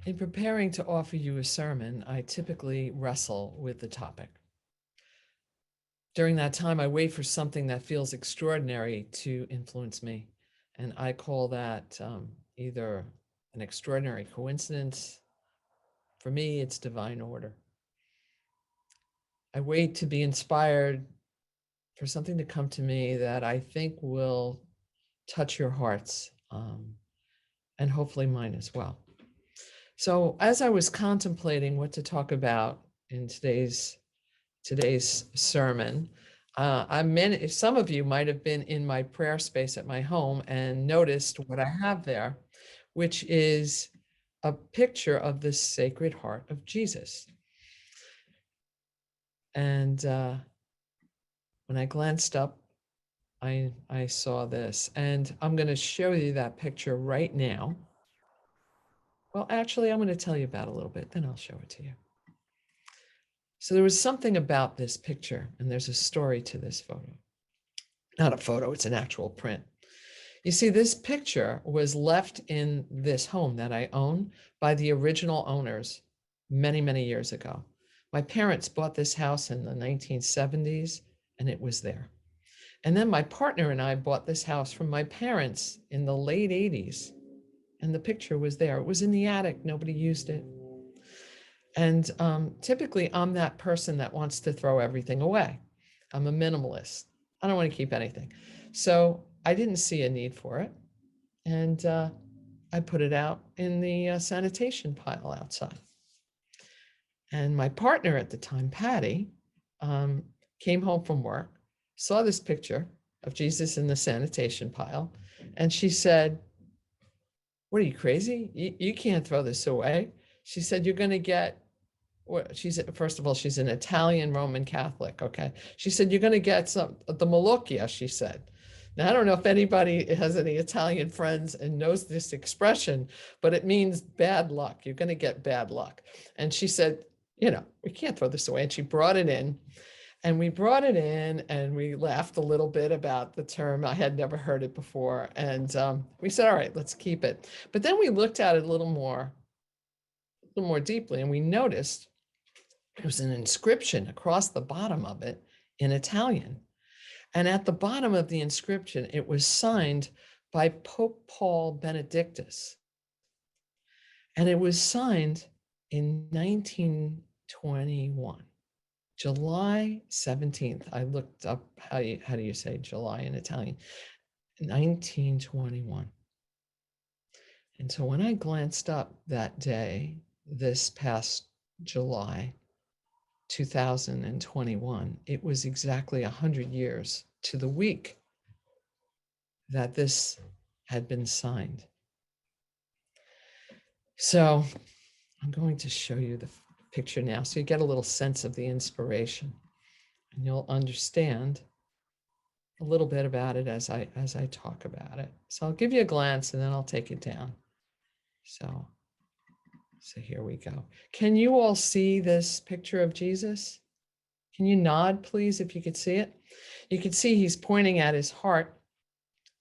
In preparing to offer you a sermon, I typically wrestle with the topic. During that time, I wait for something that feels extraordinary to influence me. And I call that either an extraordinary coincidence. For me, it's divine order. I wait to be inspired for something to come to me that I think will touch your hearts, and hopefully mine as well. So as I was contemplating what to talk about in today's sermon, some of you might have been in my prayer space at my home and noticed what I have there, which is a picture of the Sacred Heart of Jesus. And when I glanced up, I saw this, and I'm going to show you that picture right now. Well, actually, I'm going to tell you about it a little bit, then I'll show it to you. So there was something about this picture, and there's a story to this photo. Not a photo, it's an actual print. You see, this picture was left in this home that I own by the original owners many, many years ago. My parents bought this house in the 1970s, and it was there. And then my partner and I bought this house from my parents in the late 80s, and the picture was there. It was in the attic, nobody used it. And typically, I'm that person that wants to throw everything away. I'm a minimalist. I don't want to keep anything. So I didn't see a need for it. And I put it out in the sanitation pile outside. And my partner at the time, Patty, came home from work, saw this picture of Jesus in the sanitation pile, and she said, "What are you, crazy? You can't throw this away." She said, "You're going to get," well, first of all, she's an Italian Roman Catholic, okay? She said, "You're going to get the Malocchia," she said. Now, I don't know if anybody has any Italian friends and knows this expression, but it means bad luck. You're going to get bad luck. And she said, "We can't throw this away." And she brought it in. And we brought it in and we laughed a little bit about the term. I had never heard it before. And we said, all right, let's keep it. But then we looked at it a little more deeply, and we noticed there was an inscription across the bottom of it in Italian. And at the bottom of the inscription, it was signed by Pope Paul Benedictus. And it was signed in 1921. July 17th, I looked up how do you say July in Italian, 1921. And so when I glanced up that day, this past July 2021, it was exactly 100 years to the week that this had been signed. So I'm going to show you the picture now so you get a little sense of the inspiration, and you'll understand a little bit about it as I talk about it. So I'll give you a glance and then I'll take it down. So here we go. Can you all see this picture of Jesus? Can you nod, please, if you could see it? You can see he's pointing at his heart,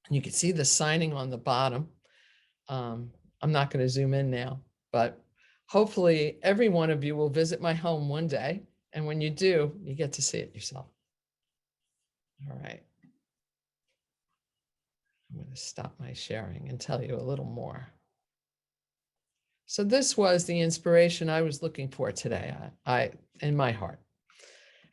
and you can see the signing on the bottom. I'm not going to zoom in now, but hopefully every one of you will visit my home one day. And when you do, you get to see it yourself. All right. I'm going to stop my sharing and tell you a little more. So this was the inspiration I was looking for today, in my heart.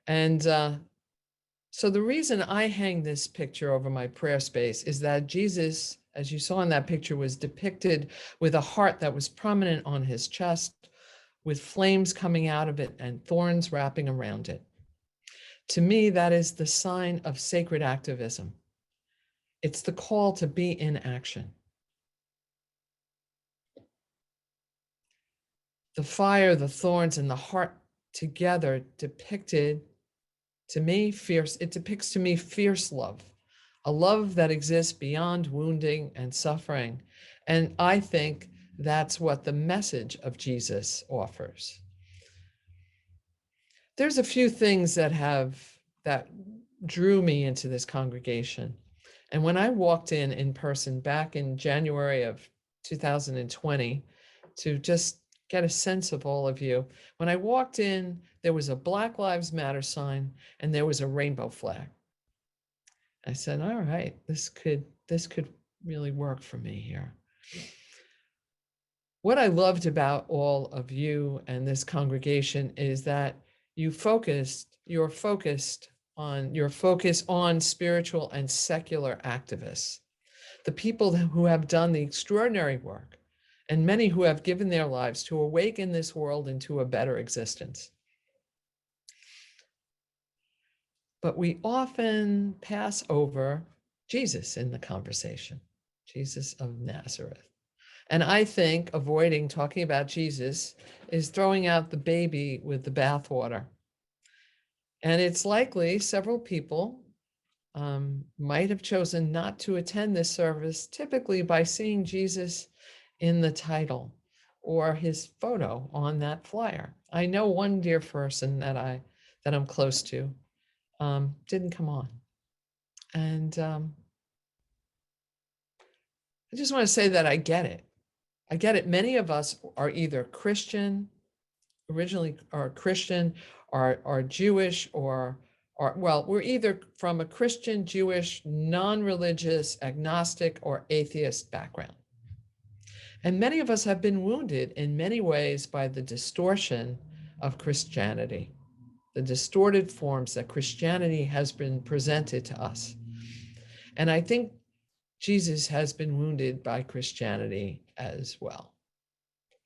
And so the reason I hang this picture over my prayer space is that Jesus, as you saw in that picture, was depicted with a heart that was prominent on his chest, with flames coming out of it and thorns wrapping around it. To me, that is the sign of sacred activism. It's the call to be in action. The fire, the thorns, and the heart together depicted to me fierce, it depicts to me fierce love, a love that exists beyond wounding and suffering. And I think that's what the message of Jesus offers. There's a few things that drew me into this congregation. And when I walked in person back in January of 2020 to just get a sense of all of you. When I walked in, there was a Black Lives Matter sign and there was a rainbow flag. I said, all right, this could really work for me here. What I loved about all of you and this congregation is that you're focused on spiritual and secular activists, the people who have done the extraordinary work, and many who have given their lives to awaken this world into a better existence. But we often pass over Jesus in the conversation, Jesus of Nazareth. And I think avoiding talking about Jesus is throwing out the baby with the bathwater. And it's likely several people might have chosen not to attend this service, typically by seeing Jesus in the title or his photo on that flyer. I know one dear person that I'm close to didn't come on. And I just want to say that I get it. I get it. Many of us are either Christian, originally are Christian, or Jewish, or well, we're either from a Christian, Jewish, non-religious, agnostic, or atheist background. And many of us have been wounded in many ways by the distortion of Christianity, the distorted forms that Christianity has been presented to us. And I think Jesus has been wounded by Christianity as well.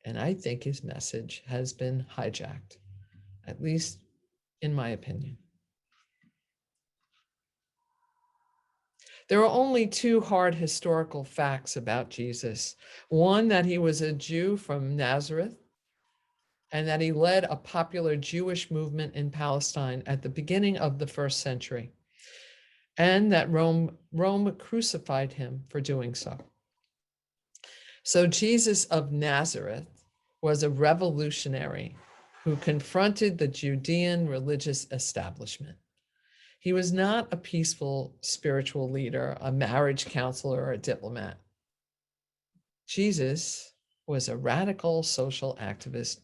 And I think his message has been hijacked, at least in my opinion. There are only two hard historical facts about Jesus. One, that he was a Jew from Nazareth, and that he led a popular Jewish movement in Palestine at the beginning of the first century, and that Rome crucified him for doing so. So Jesus of Nazareth was a revolutionary who confronted the Judean religious establishment. He was not a peaceful spiritual leader, a marriage counselor, or a diplomat. Jesus was a radical social activist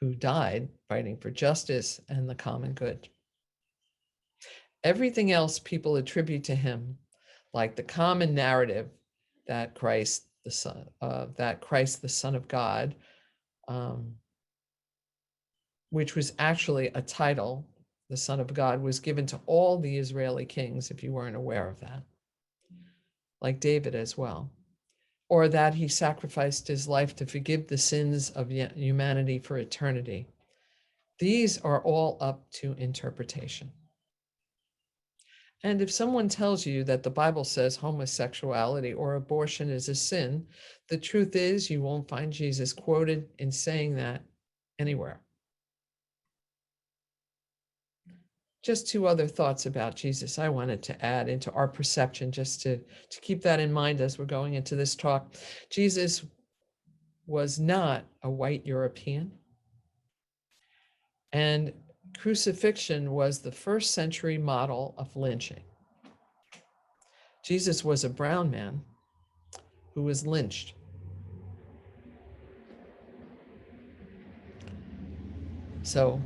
who died fighting for justice and the common good. Everything else people attribute to him, like the common narrative that Christ, the Son of God, which was actually a title, the Son of God, was given to all the Israeli kings, if you weren't aware of that, like David as well, or that he sacrificed his life to forgive the sins of humanity for eternity. These are all up to interpretation. And if someone tells you that the Bible says homosexuality or abortion is a sin, the truth is you won't find Jesus quoted in saying that anywhere. Just two other thoughts about Jesus I wanted to add into our perception, just to keep that in mind as we're going into this talk. Jesus was not a white European, and crucifixion was the first century model of lynching. Jesus was a brown man who was lynched. So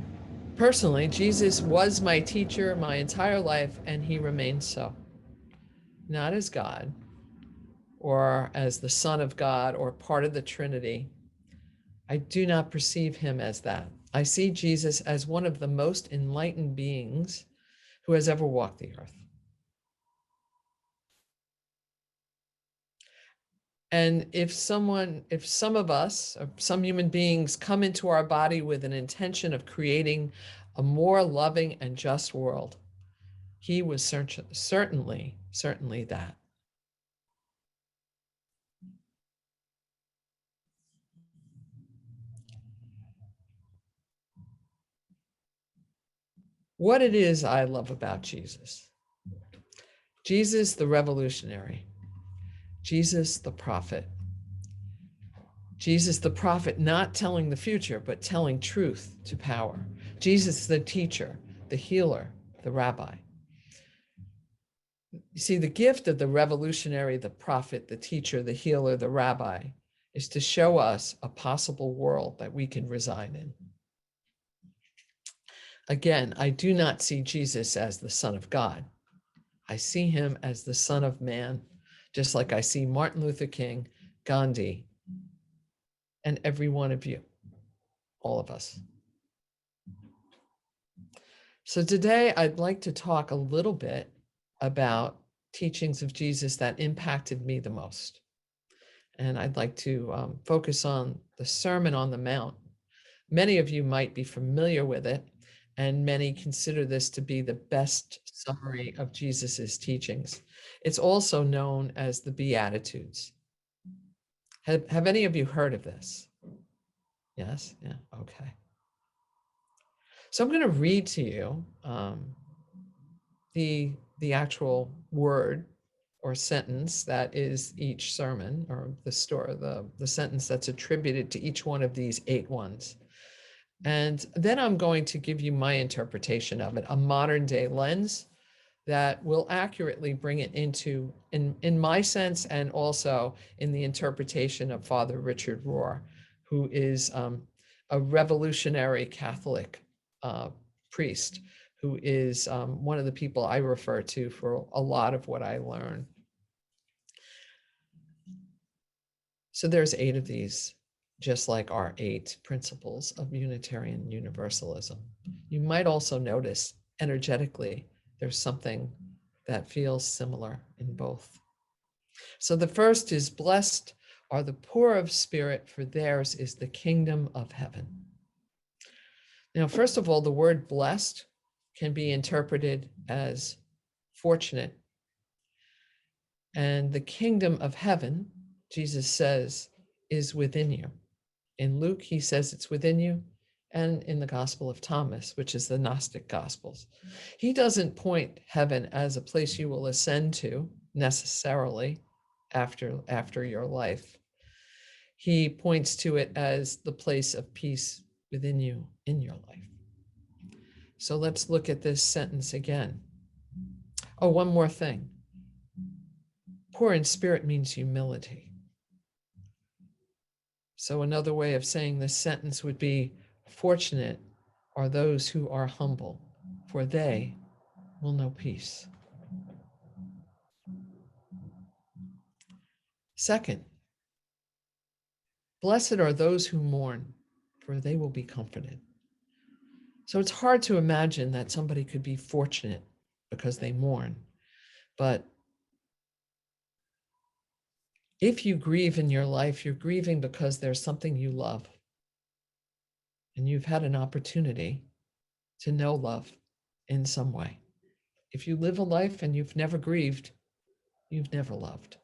personally, Jesus was my teacher my entire life, and he remains so. Not as God, or as the Son of God, or part of the Trinity. I do not perceive him as that. I see Jesus as one of the most enlightened beings who has ever walked the earth. And if some of us, or some human beings, come into our body with an intention of creating a more loving and just world, he was certainly that. What it is I love about Jesus. Jesus the revolutionary. Jesus the prophet. Jesus the prophet, not telling the future, but telling truth to power. Jesus the teacher, the healer, the rabbi. You see, the gift of the revolutionary, the prophet, the teacher, the healer, the rabbi is to show us a possible world that we can reside in. Again, I do not see Jesus as the Son of God. I see him as the Son of Man, just like I see Martin Luther King, Gandhi, and every one of you, all of us. So today I'd like to talk a little bit about teachings of Jesus that impacted me the most. And I'd like to focus on the Sermon on the Mount. Many of you might be familiar with it, and many consider this to be the best summary of Jesus's teachings. It's also known as the Beatitudes. Have any of you heard of this? Yes? Yeah, okay. So I'm going to read to you the actual word or sentence that is each sermon, or the sentence that's attributed to each one of these 8 ones. And then I'm going to give you my interpretation of it, a modern day lens that will accurately bring it into, in my sense, and also in the interpretation of Father Richard Rohr, who is a revolutionary Catholic priest, who is one of the people I refer to for a lot of what I learn. So there's 8 of these, just like our 8 principles of Unitarian Universalism. You might also notice energetically there's something that feels similar in both. So the first is, blessed are the poor of spirit, for theirs is the kingdom of heaven. Now, first of all, the word blessed can be interpreted as fortunate. And the kingdom of heaven, Jesus says, is within you. In Luke, he says it's within you, and in the Gospel of Thomas, which is the Gnostic Gospels. He doesn't point heaven as a place you will ascend to necessarily after your life. He points to it as the place of peace within you in your life. So let's look at this sentence again. Oh, one more thing. Poor in spirit means humility. So another way of saying this sentence would be, fortunate are those who are humble, for they will know peace. Second, blessed are those who mourn, for they will be comforted. So it's hard to imagine that somebody could be fortunate because they mourn. But if you grieve in your life, you're grieving because there's something you love. And you've had an opportunity to know love in some way. If you live a life and you've never grieved, you've never loved.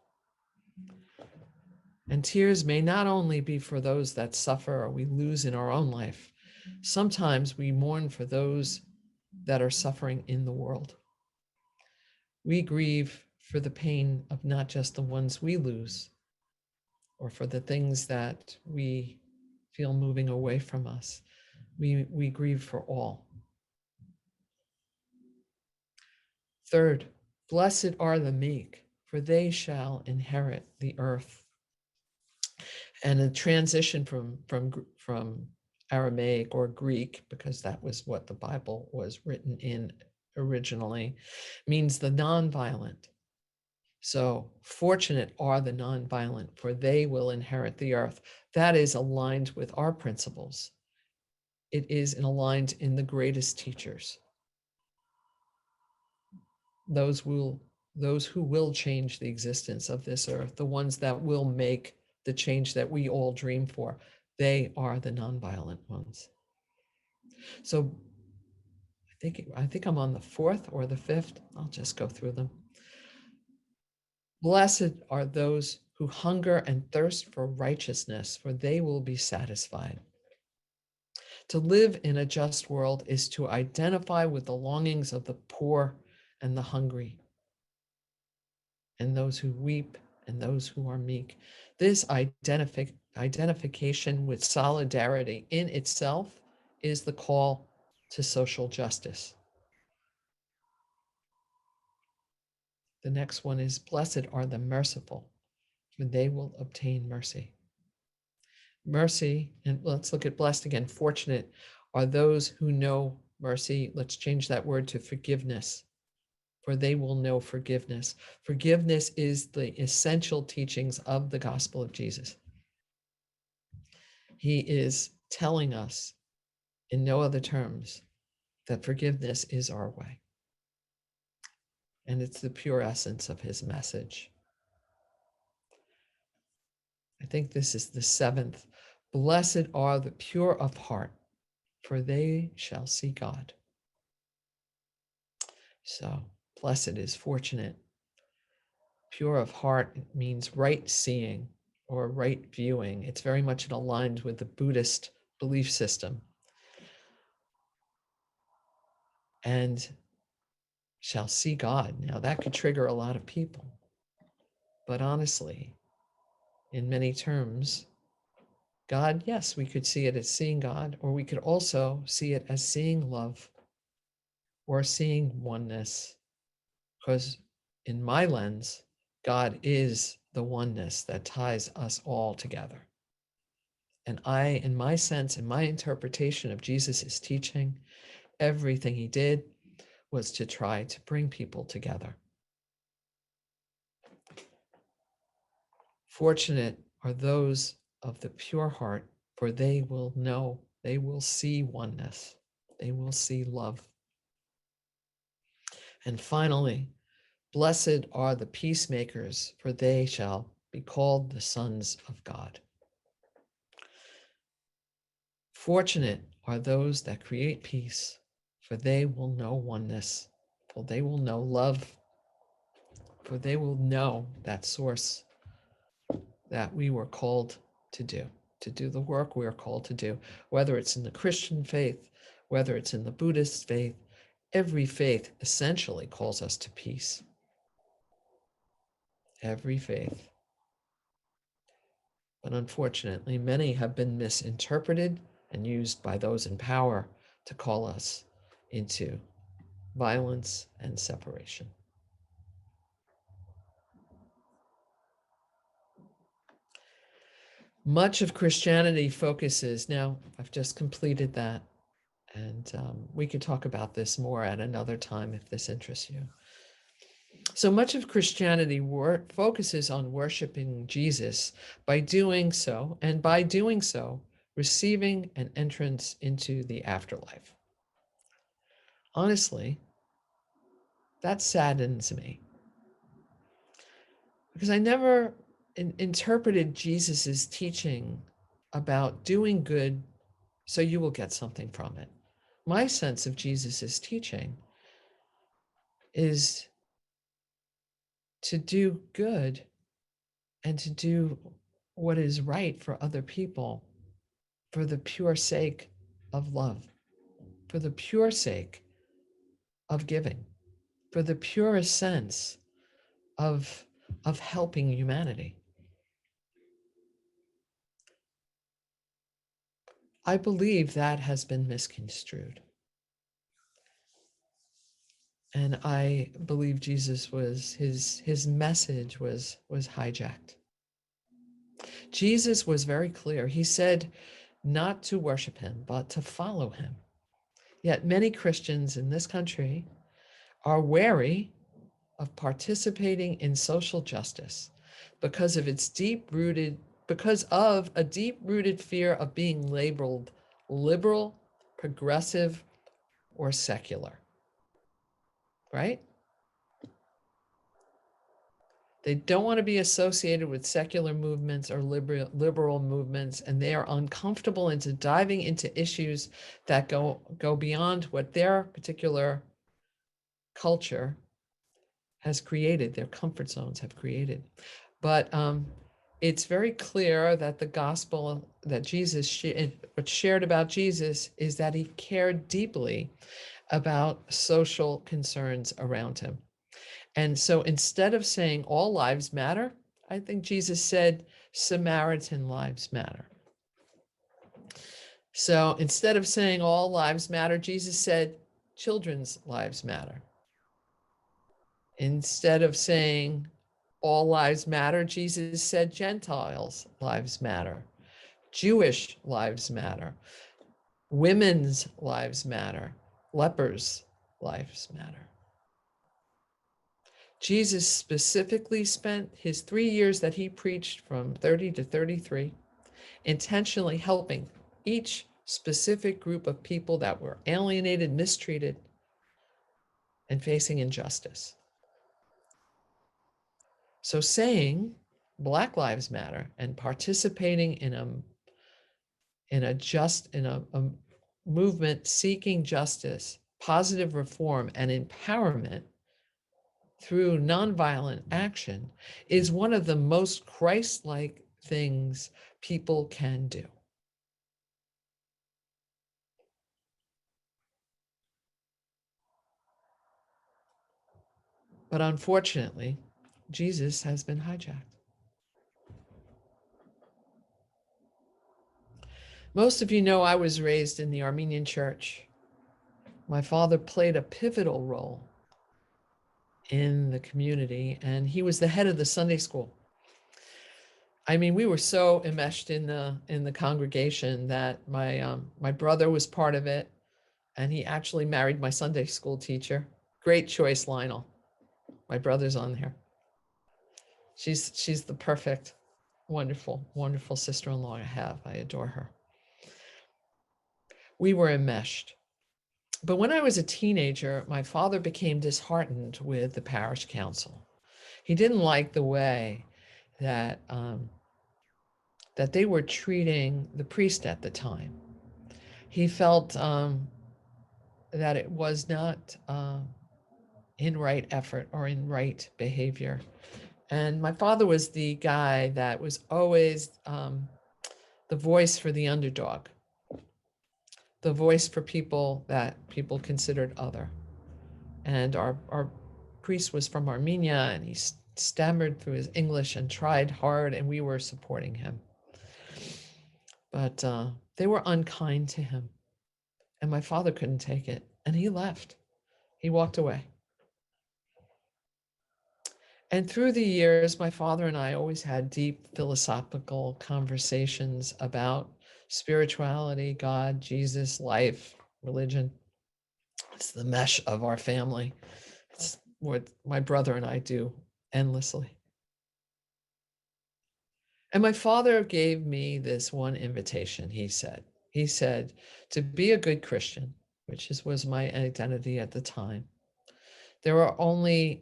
And tears may not only be for those that suffer or we lose in our own life. Sometimes we mourn for those that are suffering in the world. We grieve for the pain of not just the ones we lose, or for the things that we feel moving away from us. We grieve for all. Third, blessed are the meek, for they shall inherit the earth. And a transition from Aramaic or Greek, because that was what the Bible was written in originally, means the nonviolent. So fortunate are the nonviolent, for they will inherit the earth. That is aligned with our principles. It is aligned in the greatest teachers. Those who will change the existence of this earth, the ones that will make the change that we all dream for, they are the nonviolent ones. So I think I'm on the 4th or the 5th. I'll just go through them. Blessed are those who hunger and thirst for righteousness, for they will be satisfied. To live in a just world is to identify with the longings of the poor and the hungry, and those who weep and those who are meek. This identification with solidarity in itself is the call to social justice. The next one is, blessed are the merciful, for they will obtain mercy. Mercy, and let's look at blessed again. Fortunate are those who know mercy. Let's change that word to forgiveness, for they will know forgiveness. Forgiveness is the essential teachings of the gospel of Jesus. He is telling us in no other terms that forgiveness is our way. And it's the pure essence of his message. I think this is the seventh. Blessed are the pure of heart, for they shall see God. So, blessed is fortunate. Pure of heart means right seeing or right viewing. It's very much aligned with the Buddhist belief system. And shall see God. Now, that could trigger a lot of people. But honestly, in many terms, God, yes, we could see it as seeing God, or we could also see it as seeing love or seeing oneness. Because in my lens, God is the oneness that ties us all together. And I, in my sense, in my interpretation of Jesus' teaching, everything he did was to try to bring people together. Fortunate are those of the pure heart, for they will know, they will see oneness, they will see love. And finally, blessed are the peacemakers, for they shall be called the sons of God. Fortunate are those that create peace, for they will know oneness, for they will know love, for they will know that source that we were called to do the work we are called to do, whether it's in the Christian faith, whether it's in the Buddhist faith. Every faith essentially calls us to peace. Every faith. But unfortunately, many have been misinterpreted and used by those in power to call us into violence and separation. Much of Christianity focuses, now I've just completed that, and we could talk about this more at another time if this interests you. So much of Christianity focuses on worshiping Jesus by doing so, and by doing so, receiving an entrance into the afterlife. Honestly, that saddens me because I never interpreted Jesus's teaching about doing good so you will get something from it. My sense of Jesus's teaching is to do good and to do what is right for other people for the pure sake of love, for the pure sake of giving, for the purest sense of helping humanity. I believe that has been misconstrued. And I believe Jesus was, his message was hijacked. Jesus was very clear. He said not to worship him, but to follow him. Yet many Christians in this country are wary of participating in social justice because of a deep-rooted fear of being labeled liberal, progressive, or secular. Right? They don't want to be associated with secular movements or liberal movements, and they are uncomfortable into diving into issues that go beyond what their particular culture has created, their comfort zones have created. But it's very clear that the gospel that Jesus shared about Jesus is that he cared deeply about social concerns around him. And so instead of saying all lives matter, I think Jesus said Samaritan lives matter. So instead of saying all lives matter, Jesus said children's lives matter. Instead of saying all lives matter, Jesus said Gentiles' lives matter. Jewish lives matter. Women's lives matter. Lepers' lives matter. Jesus specifically spent his 3 years that he preached from 30 to 33 intentionally helping each specific group of people that were alienated, mistreated, and facing injustice. So saying Black Lives Matter and participating in a movement seeking justice, positive reform, and empowerment through nonviolent action is one of the most Christ-like things people can do. But unfortunately, Jesus has been hijacked. Most of you know I was raised in the Armenian church. My father played a pivotal role in the community, and he was the head of the Sunday school. I mean, we were so enmeshed in the congregation that my brother was part of it, and he actually married my Sunday school teacher. Great choice, Lionel. My brother's on here. She's the perfect, wonderful, wonderful sister-in-law I have. I adore her. We were enmeshed. But when I was a teenager, my father became disheartened with the parish council. He didn't like the way that that they were treating the priest at the time. He felt that it was not in right effort or in right behavior. And my father was the guy that was always the voice for the underdog, the voice for people that people considered other. And our priest was from Armenia, and he stammered through his English and tried hard, and we were supporting him. But they were unkind to him, and my father couldn't take it, and he left. He walked away. And through the years, my father and I always had deep philosophical conversations about spirituality, God, Jesus, life, religion. It's the mesh of our family. It's what my brother and I do endlessly. And my father gave me this one invitation. He said, to be a good Christian, which was my identity at the time, there's only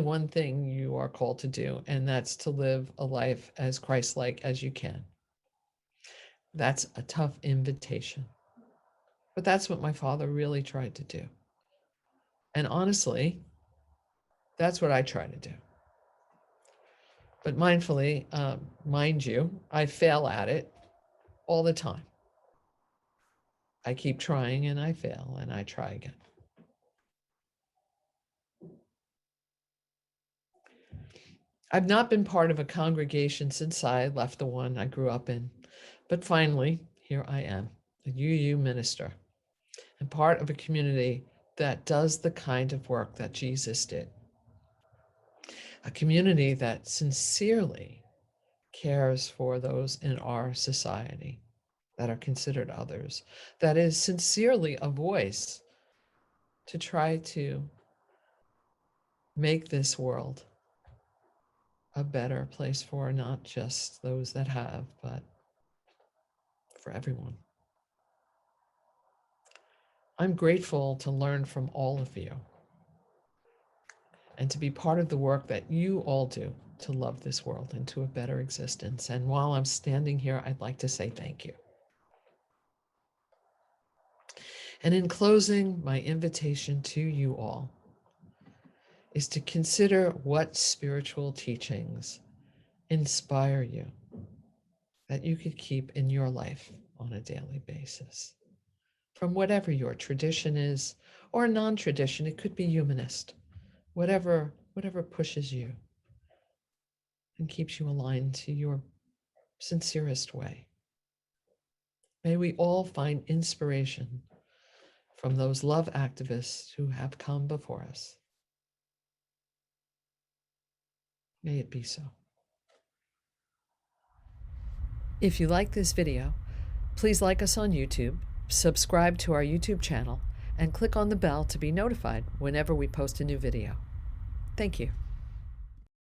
one thing you are called to do, and that's to live a life as Christ-like as you can. That's a tough invitation, but that's what my father really tried to do. And honestly, that's what I try to do. But mindfully, mind you, I fail at it all the time. I keep trying and I fail and I try again. I've not been part of a congregation since I left the one I grew up in, but finally, here I am, a UU minister, and part of a community that does the kind of work that Jesus did. A community that sincerely cares for those in our society that are considered others, that is sincerely a voice to try to make this world a better place for not just those that have, but for everyone. I'm grateful to learn from all of you and to be part of the work that you all do to love this world into a better existence. And while I'm standing here, I'd like to say thank you. And in closing, my invitation to you all is to consider what spiritual teachings inspire you that you could keep in your life on a daily basis. From whatever your tradition is, or non-tradition, it could be humanist, whatever pushes you and keeps you aligned to your sincerest way. May we all find inspiration from those love activists who have come before us. May it be so. If you like this video, please like us on YouTube, subscribe to our YouTube channel, and click on the bell to be notified whenever we post a new video. Thank you.